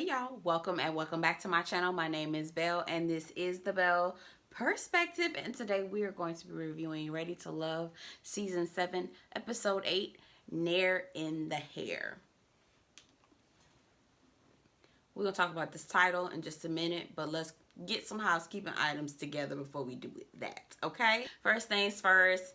Hey y'all, welcome back to my channel. My name is Belle and this is the Belle Perspective, and today we are going to be reviewing Ready to Love Season 7 Episode 8, Nair in the Hair. We're going to talk about this title in just a minute, but let's get some housekeeping items together before we do that, okay? First things first,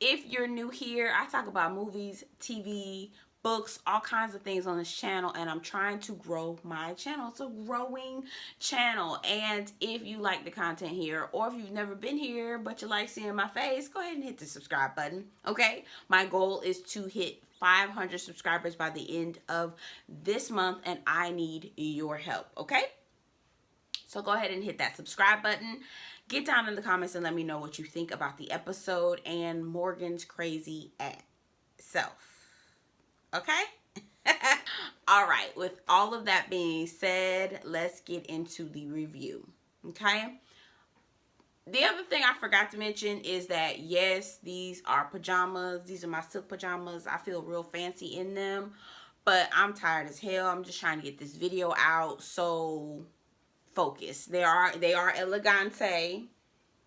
if you're new here, I talk about movies, TV, books, all kinds of things on this channel, and I'm trying to grow my channel. It's a growing channel, and if you like the content here, or if you've never been here but you like seeing my face, go ahead and hit the subscribe button, okay? My goal is to hit 500 subscribers by the end of this month, and I need your help, okay? So go ahead and hit that subscribe button. Get down in the comments and let me know what you think about the episode and Morgan's crazy ass self. Okay? All right. With all of that being said, let's get into the review. Okay? The other thing I forgot to mention is that, yes, these are pajamas. These are my silk pajamas. I feel real fancy in them. But I'm tired as hell. I'm just trying to get this video out. So focus. They are elegante.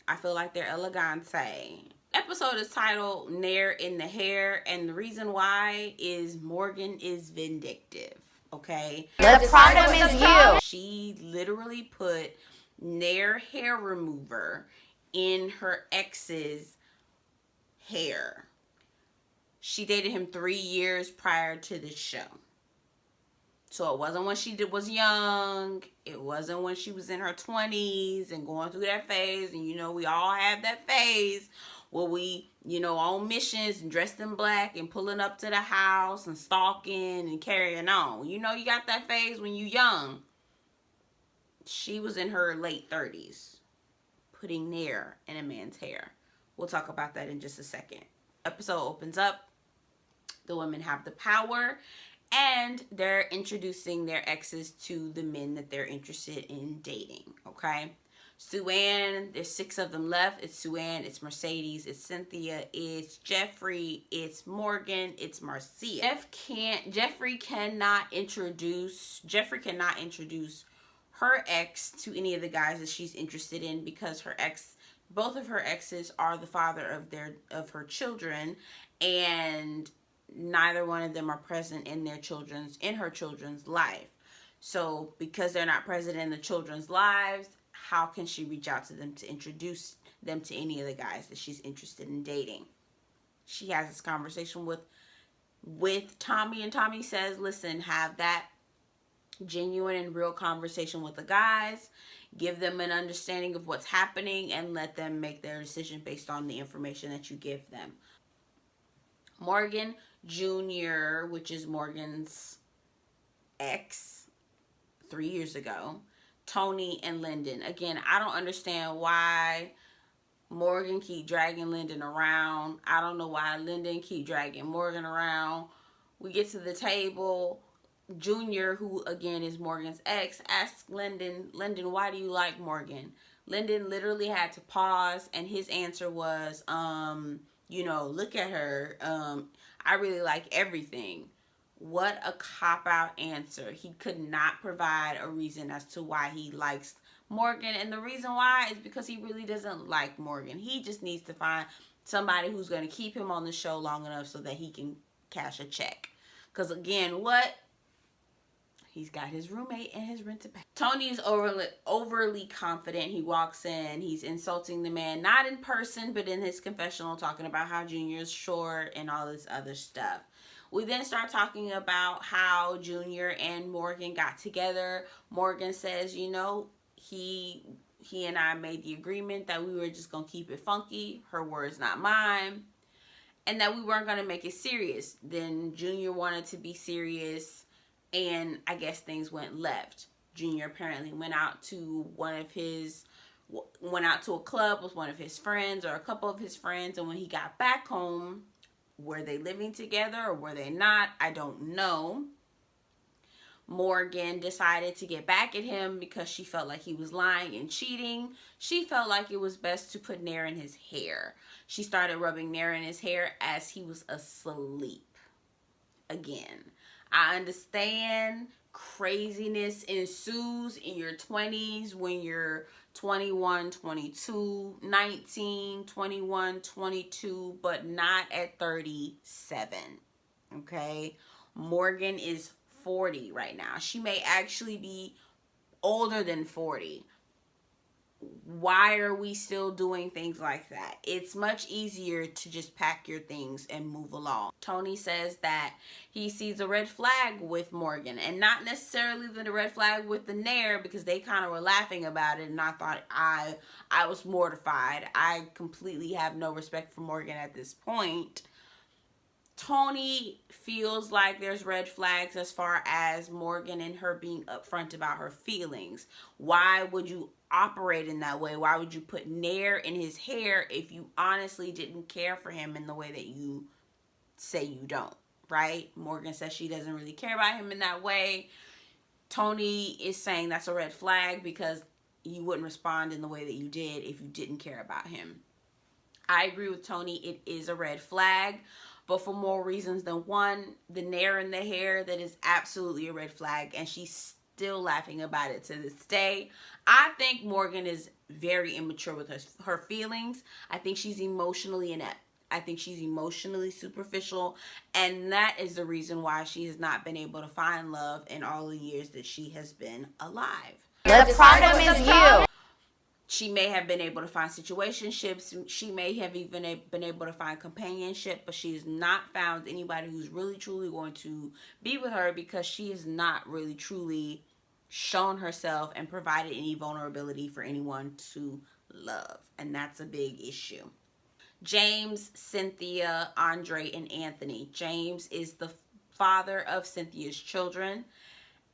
I feel like they're elegante. Episode is titled Nair in the Hair, and the reason why is Morgan is vindictive, okay? The problem is you. She literally put Nair hair remover in her ex's hair. She dated him 3 years prior to this show. So it wasn't when she was young. It wasn't when she was in her 20s and going through that phase. And, you know, we all have that phase where we, you know, on missions and dressed in black and pulling up to the house and stalking and carrying on. You know, you got that phase when you young. She was in her late 30s putting Nair in a man's hair. We'll talk about that in just a second. Episode opens up. The women have the power. And they're introducing their exes to the men that they're interested in dating, okay? Suanne, there's 6 of them left. It's Suanne, it's Mercedes, it's Cynthia, it's Jeffri, it's Morgan, it's Marcia. Jeffri cannot introduce her ex to any of the guys that she's interested in because both of her exes are the father of her children, and neither one of them are present in her children's life. So because they're not present in the children's lives, how can she reach out to them to introduce them to any of the guys that she's interested in dating? She has this conversation with Tommy, and Tommy says, listen, have that genuine and real conversation with the guys, give them an understanding of what's happening, and let them make their decision based on the information that you give them. Morgan Jr., which is Morgan's ex 3 years ago, Tony and Lyndon. Again, I don't understand why Morgan keep dragging Lyndon around. I don't know why Lyndon keep dragging Morgan around. We get to the table. Junior, who again is Morgan's ex, asks Lyndon, why do you like Morgan? Lyndon literally had to pause, and his answer was, you know, look at her. I really like everything. What a cop-out answer. He could not provide a reason as to why he likes Morgan. And the reason why is because he really doesn't like Morgan. He just needs to find somebody who's going to keep him on the show long enough so that he can cash a check. Because again, he's got his roommate and his rent to pay. Tony is overly confident. He walks in. He's insulting the man, not in person, but in his confessional, talking about how Junior is short and all this other stuff. We then start talking about how Junior and Morgan got together. Morgan says, you know, he and I made the agreement that we were just going to keep it funky. Her words, not mine. And that we weren't going to make it serious. Then Junior wanted to be serious, and I guess things went left. Junior apparently went out to a club with one of his friends or a couple of his friends, and when he got back home, were they living together or were they not? I don't know. Morgan decided to get back at him because she felt like he was lying and cheating. She felt like it was best to put Nair in his hair. She started rubbing Nair in his hair as he was asleep. Again, I understand craziness ensues in your 20s when you're 21, 22, 19, 21, 22, but not at 37. Okay? Morgan is 40 right now. She may actually be older than 40. Why are we still doing things like that? It's much easier to just pack your things and move along. Tony says that he sees a red flag with Morgan, and not necessarily the red flag with the Nair, because they kind of were laughing about it, and I thought I was mortified. I completely have no respect for Morgan at this point. Tony feels like there's red flags as far as Morgan and her being upfront about her feelings. Why would you operate in that way? Why would you put Nair in his hair if you honestly didn't care for him in the way that you say you don't, right? Morgan says she doesn't really care about him in that way. Tony is saying that's a red flag because you wouldn't respond in the way that you did if you didn't care about him. I agree with Tony. It is a red flag, but for more reasons than one. The Nair in the hair, that is absolutely a red flag, and she's still laughing about it to this day. I think Morgan is very immature with her feelings. I think she's emotionally inept. I think she's emotionally superficial, and that is the reason why she has not been able to find love in all the years that she has been alive. The problem is you. She may have been able to find situationships. She may have even been able to find companionship, but she has not found anybody who's really truly going to be with her, because she has not really truly shown herself and provided any vulnerability for anyone to love. And that's a big issue. James, Cynthia, Andre, and Anthony. James is the father of Cynthia's children.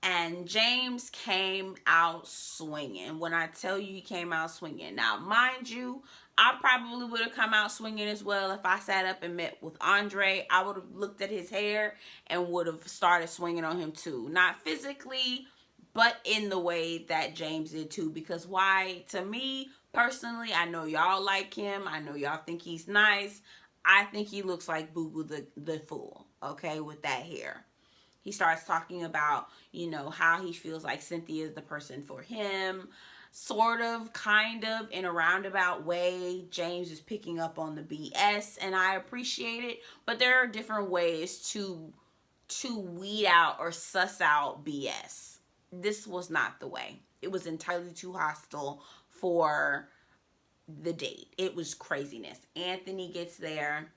And James came out swinging. When I tell you he came out swinging. Now, mind you, I probably would have come out swinging as well if I sat up and met with Andre. I would have looked at his hair and would have started swinging on him too. Not physically, but in the way that James did too. Because why? To me, personally, I know y'all like him. I know y'all think he's nice. I think he looks like Boo Boo the Fool, okay, with that hair. He starts talking about, how he feels like Cynthia is the person for him. Sort of, kind of, in a roundabout way, James is picking up on the BS, and I appreciate it. But there are different ways to weed out or suss out BS. This was not the way. It was entirely too hostile for the date. It was craziness. Anthony gets there.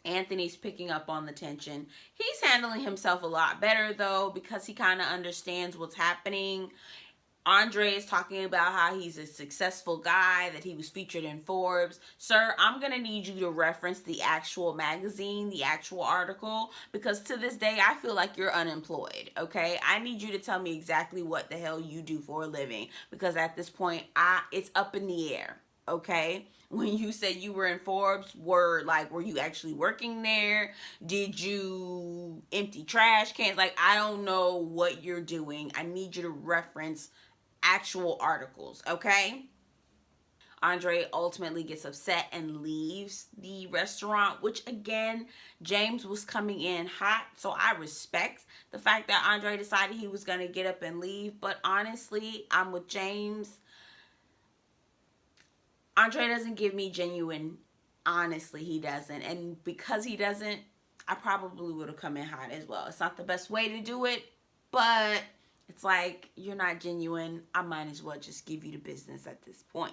Anthony's picking up on the tension. He's handling himself a lot better, though, because he kind of understands what's happening. Andre is talking about how he's a successful guy, that he was featured in Forbes. Sir, I'm going to need you to reference the actual magazine, the actual article, because to this day, I feel like you're unemployed, okay? I need you to tell me exactly what the hell you do for a living, because at this point, it's up in the air, okay? When you said you were in Forbes, were you actually working there? Did you empty trash cans? I don't know what you're doing. I need you to reference actual articles, okay? Andre ultimately gets upset and leaves the restaurant, which again, James was coming in hot, so I respect the fact that Andre decided he was going to get up and leave. But honestly, I'm with James. Andre doesn't give me genuine, honestly, he doesn't. And because he doesn't, I probably would have come in hot as well. It's not the best way to do it, but it's like, you're not genuine. I might as well just give you the business at this point.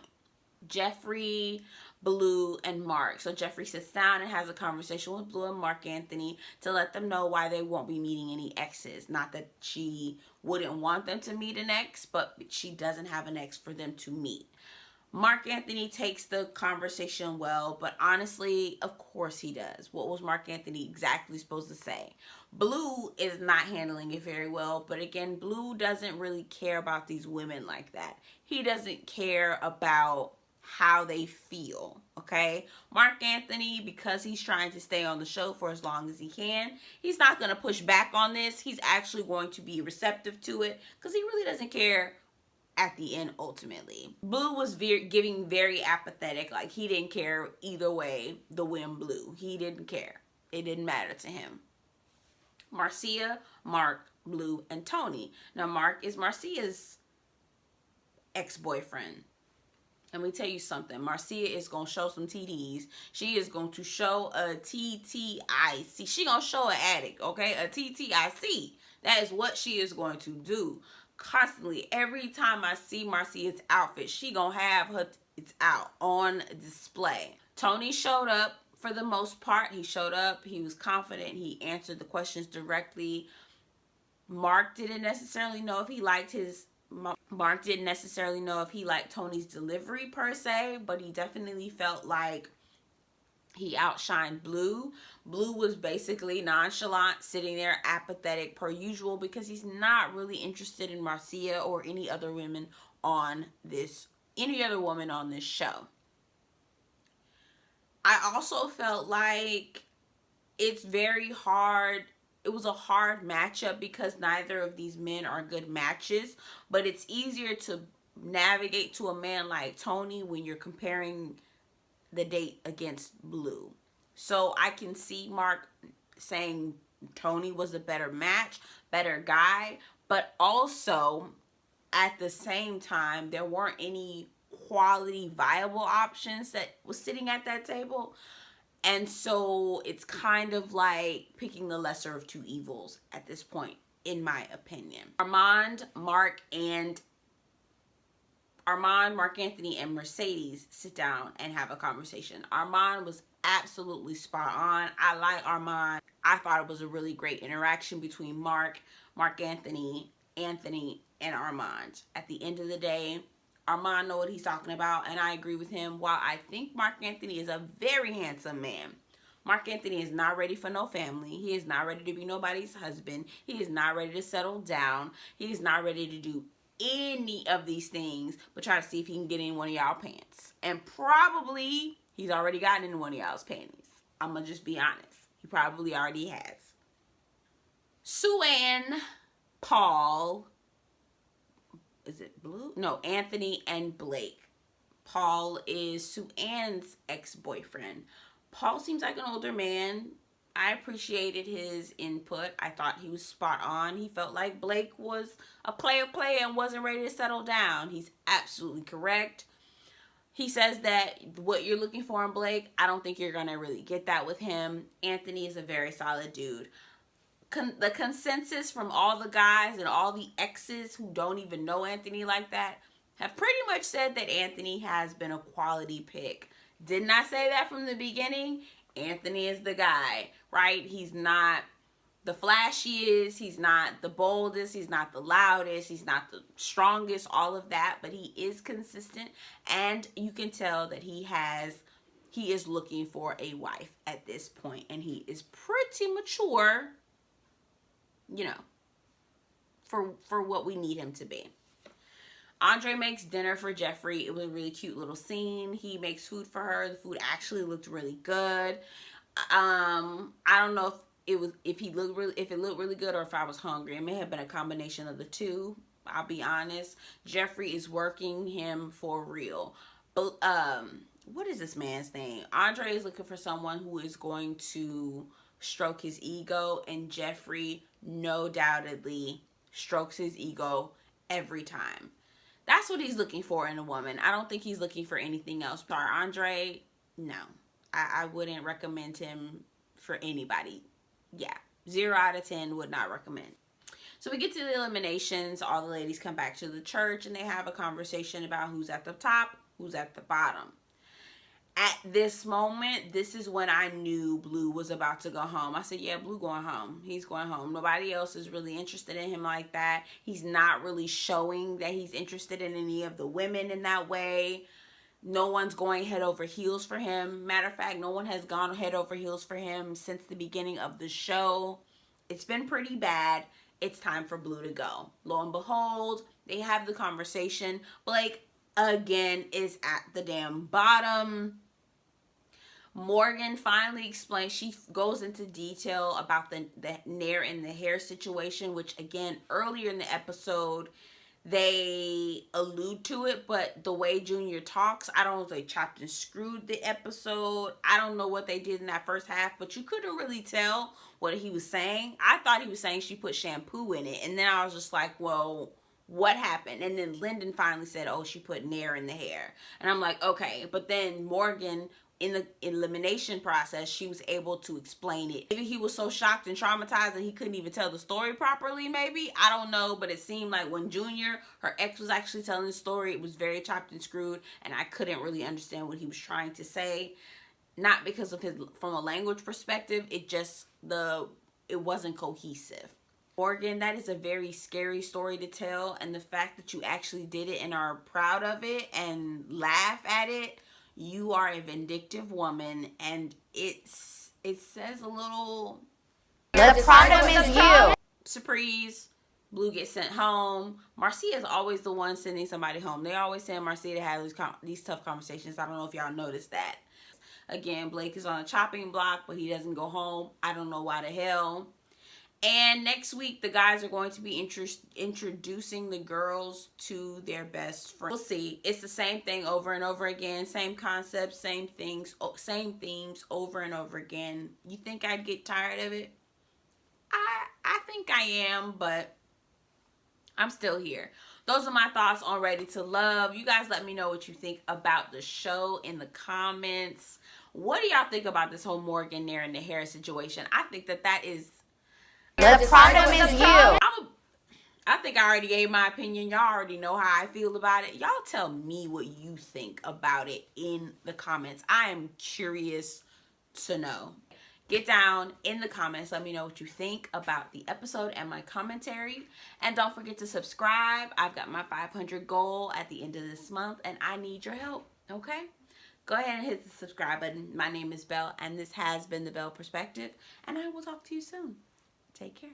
Jeffri, Blue, and Mark. So Jeffri sits down and has a conversation with Blue and Mark Anthony to let them know why they won't be meeting any exes. Not that she wouldn't want them to meet an ex, but she doesn't have an ex for them to meet. Mark Anthony takes the conversation well, but honestly, of course he does. What was Mark Anthony exactly supposed to say? Blue is not handling it very well, but again, Blue doesn't really care about these women like that. He doesn't care about how they feel, okay? Mark Anthony, because he's trying to stay on the show for as long as he can, he's not going to push back on this. He's actually going to be receptive to it because he really doesn't care at the end ultimately. Blue was giving very apathetic, like he didn't care either way the wind blew. He didn't care. It didn't matter to him. Marcia, Mark, Blue, and Tony. Now, Mark is Marcia's ex-boyfriend. Let me tell you something. Marcia is going to show some TDs. She is going to show a TTIC. She going to show an addict, okay? A TTIC. That is what she is going to do. Constantly. Every time I see Marcia's outfit, she going to have her it's out on display. Tony showed up for the most part. He showed up. He was confident. He answered the questions directly. Mark didn't necessarily know if he liked Tony's delivery per se, but he definitely felt like he outshined Blue. Blue was basically nonchalant, sitting there apathetic per usual, because he's not really interested in Marcia or any other woman on this show. I also felt like it's very hard. It was a hard matchup because neither of these men are good matches, but it's easier to navigate to a man like Tony when you're comparing the date against Blue. So I can see Mark saying Tony was a better match, better guy, but also at the same time, there weren't any quality viable options that was sitting at that table. And so it's kind of like picking the lesser of two evils at this point, in my opinion. Armand, Mark Anthony, and Mercedes sit down and have a conversation. Armand was absolutely spot on. I like Armand. I thought it was a really great interaction between Mark Anthony, and Armand. At the end of the day, Armand know what he's talking about, and I agree with him. While I think Mark Anthony is a very handsome man, Mark Anthony is not ready for no family. He is not ready to be nobody's husband. He is not ready to settle down. He is not ready to do any of these things but try to see if he can get in one of y'all pants. And probably he's already gotten in one of y'all's panties. I'm gonna just be honest. He probably already has. Sue-Ann, Paul, is it Blue? No, Anthony and Blake. Paul is Sue-Ann's ex-boyfriend. Paul seems like an older man. I appreciated his input. I thought he was spot on. He felt like Blake was a player and wasn't ready to settle down. He's absolutely correct. He says that what you're looking for in Blake, I don't think you're going to really get that with him. Anthony is a very solid dude. The consensus from all the guys and all the exes who don't even know Anthony like that have pretty much said that Anthony has been a quality pick. Didn't I say that from the beginning? Anthony is the guy, right? He's not the flashiest, he's not the boldest, he's not the loudest, he's not the strongest, all of that, but he is consistent, and you can tell that he is looking for a wife at this point, and he is pretty mature, you know, for what we need him to be. Andre makes dinner for Jeffri. It was a really cute little scene. He makes food for her. The food actually looked really good. I don't know if it looked really good or if I was hungry. It may have been a combination of the two. I'll be honest. Jeffri is working him for real. But what is this man's name? Andre is looking for someone who is going to stroke his ego, and Jeffri no doubtedly strokes his ego every time. That's what he's looking for in a woman. I don't think he's looking for anything else. Sorry, Andre, no. I wouldn't recommend him for anybody. Yeah, 0 out of 10 would not recommend. So we get to the eliminations. All the ladies come back to the church and they have a conversation about who's at the top, who's at the bottom. At this moment, this is when I knew Blue was about to go home. I said, yeah, Blue going home. He's going home. Nobody else is really interested in him like that. He's not really showing that he's interested in any of the women in that way. No one's going head over heels for him. Matter of fact, no one has gone head over heels for him since the beginning of the show. It's been pretty bad. It's time for Blue to go. Lo and behold, they have the conversation. Blake, again, is at the damn bottom. Morgan finally explains, she goes into detail about the Nair and the hair situation, which again, earlier in the episode, they allude to it, but the way Junior talks, I don't know if they chopped and screwed the episode. I don't know what they did in that first half, but you couldn't really tell what he was saying. I thought he was saying she put shampoo in it, and then I was just like, well, what happened? And then Lyndon finally said, oh, she put Nair in the hair. And I'm like, okay. But then Morgan, in the elimination process, she was able to explain it. Maybe he was so shocked and traumatized that he couldn't even tell the story properly, maybe. I don't know, but it seemed like when Junior, her ex, was actually telling the story, it was very chopped and screwed, and I couldn't really understand what he was trying to say. Not because of his, from a language perspective, it wasn't cohesive. Morgan, that is a very scary story to tell, and the fact that you actually did it and are proud of it and laugh at it, you are a vindictive woman, and it says a little. The problem is you. Surprise. Blue gets sent home. Marcia is always the one sending somebody home. They always send Marcia to have these tough conversations. I don't know if y'all noticed that. Again, Blake is on a chopping block, but he doesn't go home. I don't know why the hell. And next week, the guys are going to be introducing the girls to their best friends. We'll see. It's the same thing over and over again. Same concepts, same things, same themes over and over again. You think I'd get tired of it? I think I am, but I'm still here. Those are my thoughts on Ready to Love. You guys let me know what you think about the show in the comments. What do y'all think about this whole Morgan, Nair, and the hair situation? I think that is... The problem is you. I think I already gave my opinion. Y'all already know how I feel about it. Y'all tell me what you think about it in the comments. I am curious to know. Get down in the comments. Let me know what you think about the episode and my commentary. And don't forget to subscribe. I've got my 500 goal at the end of this month, and I need your help, okay? Go ahead and hit the subscribe button. My name is Belle, and this has been The Belle Perspective, and I will talk to you soon. Take care.